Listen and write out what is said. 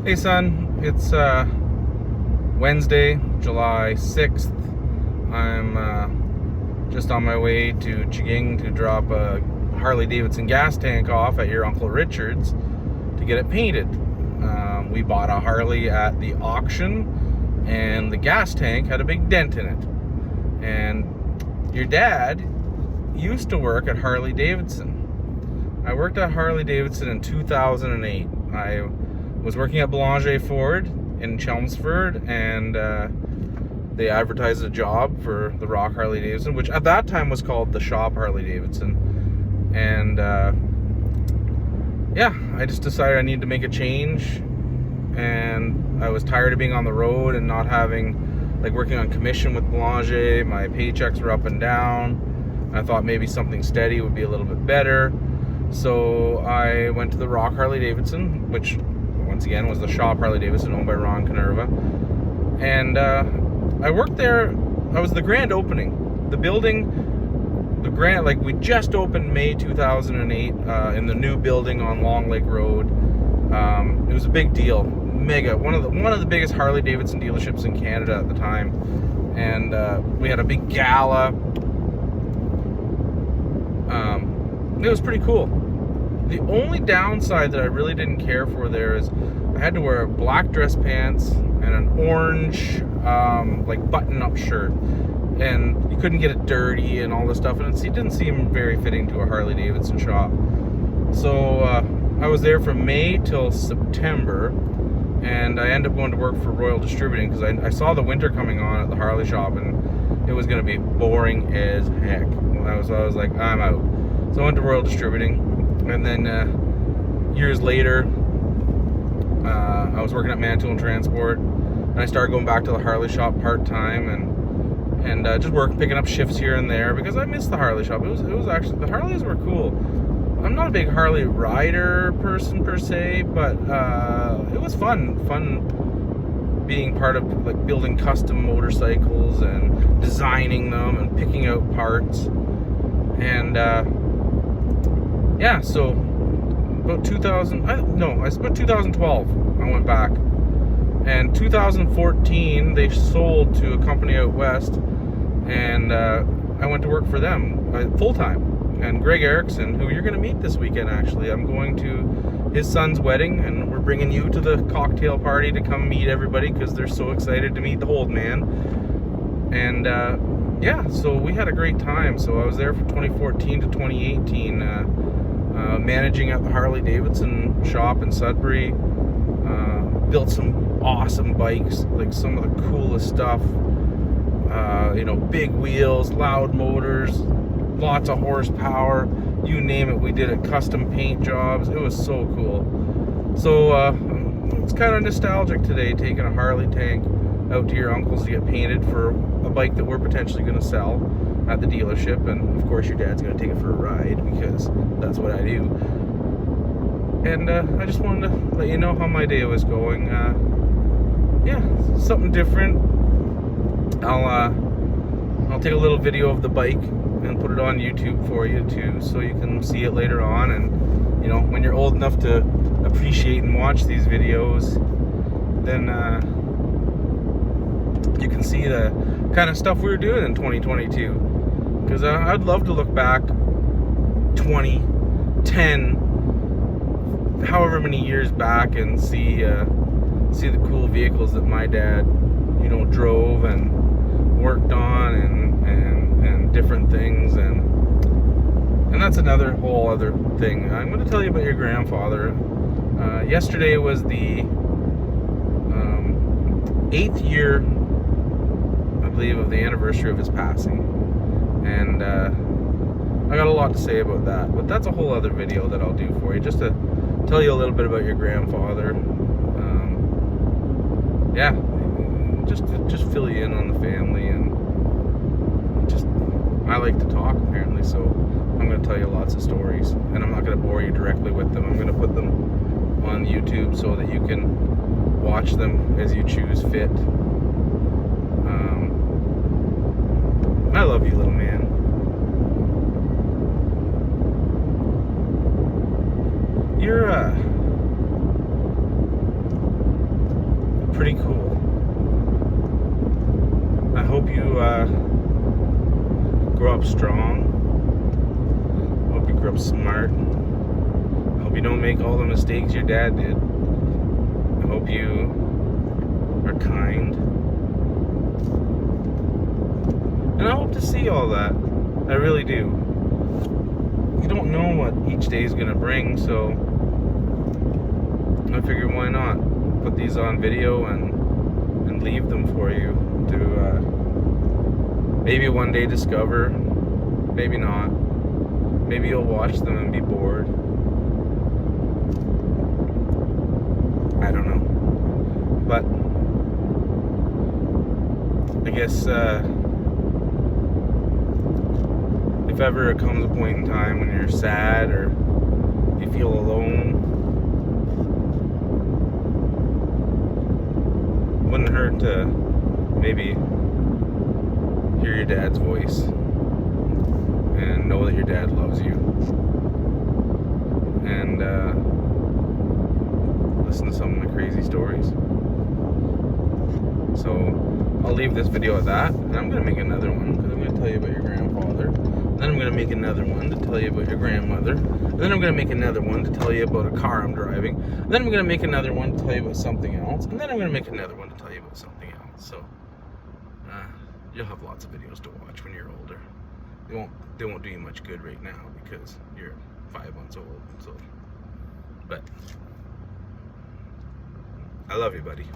Hey son, it's Wednesday, July 6th. I'm just on my way to Chiging to drop a Harley-Davidson gas tank off at your Uncle Richard's to get it painted. We bought a Harley at the auction and the gas tank had a big dent in it. And your dad used to work at Harley-Davidson. I worked at Harley-Davidson in 2008. I was working at Boulanger Ford in Chelmsford, and they advertised a job for the Rock Harley-Davidson, which at that time was called the Shop Harley-Davidson. And yeah, I just decided I needed to make a change, and I was tired of being on the road and not having, like, working on commission with Boulanger. My paychecks were up and down. I thought maybe something steady would be a little bit better. So I went to the Rock Harley-Davidson, which once again was the Shop Harley-Davidson, owned by Ron Canerva. And I worked there. I was the grand opening. The building, like, we just opened May 2008 in the new building on Long Lake Road. It was a big deal, mega, one of the biggest Harley-Davidson dealerships in Canada at the time. And we had a big gala. It was pretty cool. The only downside that I really didn't care for there is I had to wear black dress pants and an orange like button-up shirt, and you couldn't get it dirty and all this stuff, and it didn't seem very fitting to a Harley-Davidson shop. So I was there from May till September, and I ended up going to work for Royal Distributing because I saw the winter coming on at the Harley shop, and it was going to be boring as heck. I was like, I'm out. So I went to Royal Distributing, and then years later, I was working at Manitoulin Transport, and I started going back to the Harley shop part-time, and just picking up shifts here and there because I missed the Harley shop. It was actually, the Harleys were cool. I'm not a big Harley rider person per se, but it was fun being part of, like, building custom motorcycles and designing them and picking out parts. And yeah, so about 2012 I went back, and 2014 they sold to a company out west, and I went to work for them full-time. And Greg Erickson, who you're going to meet this weekend, actually, I'm going to his son's wedding, and we're bringing you to the cocktail party to come meet everybody because they're so excited to meet the old man. And yeah, so we had a great time. So I was there from 2014 to 2018, managing at the Harley-Davidson shop in Sudbury. Built some awesome bikes, like some of the coolest stuff. You know, big wheels, loud motors, lots of horsepower, you name it. We did it, custom paint jobs. It was so cool. So it's kind of nostalgic today, taking a Harley tank out to your uncle's to get painted for a bike that we're potentially going to sell at the dealership. And of course your dad's going to take it for a ride because that's what I do. And I just wanted to let you know how my day was going. Yeah, something different. I'll take a little video of the bike and put it on YouTube for you too, so you can see it later on. And you know, when you're old enough to appreciate and watch these videos, then you can see the kind of stuff we were doing in 2022. Because I'd love to look back 20, 10, however many years back, and see the cool vehicles that my dad, you know, drove and worked on, and different things, and that's another whole other thing. I'm going to tell you about your grandfather. Yesterday was the 8th year, I believe, of the anniversary of his passing, and I got a lot to say about that, but that's a whole other video that I'll do for you, just to tell you a little bit about your grandfather. Yeah, just fill you in on the family, and just, I like to talk apparently, so I'm going to tell you lots of stories, and I'm not going to bore you directly with them. I'm going to put them on YouTube so that you can watch them as you choose fit. I love you, little man. You're pretty cool. I hope you grow up strong. I hope you grow up smart. I hope you don't make all the mistakes your dad did. I hope you are kind. And I hope to see all that. I really do. You don't know what each day is going to bring, so I figure why not put these on video and leave them for you to maybe one day discover, maybe not. Maybe you'll watch them and be bored. I don't know. But I guess if ever it comes a point in time when you're sad or you feel alone, wouldn't hurt to maybe hear your dad's voice and know that your dad loves you, and listen to some of my crazy stories. So I'll leave this video at that, and I'm going to make another one because I'm going to tell you about your grandfather. Then I'm going to make another one to tell you about your grandmother. And then I'm going to make another one to tell you about a car I'm driving. And then I'm going to make another one to tell you about something else. And then I'm going to make another one to tell you about something else. So you'll have lots of videos to watch when you're older. They won't do you much good right now because you're 5 months old. So, but I love you, buddy.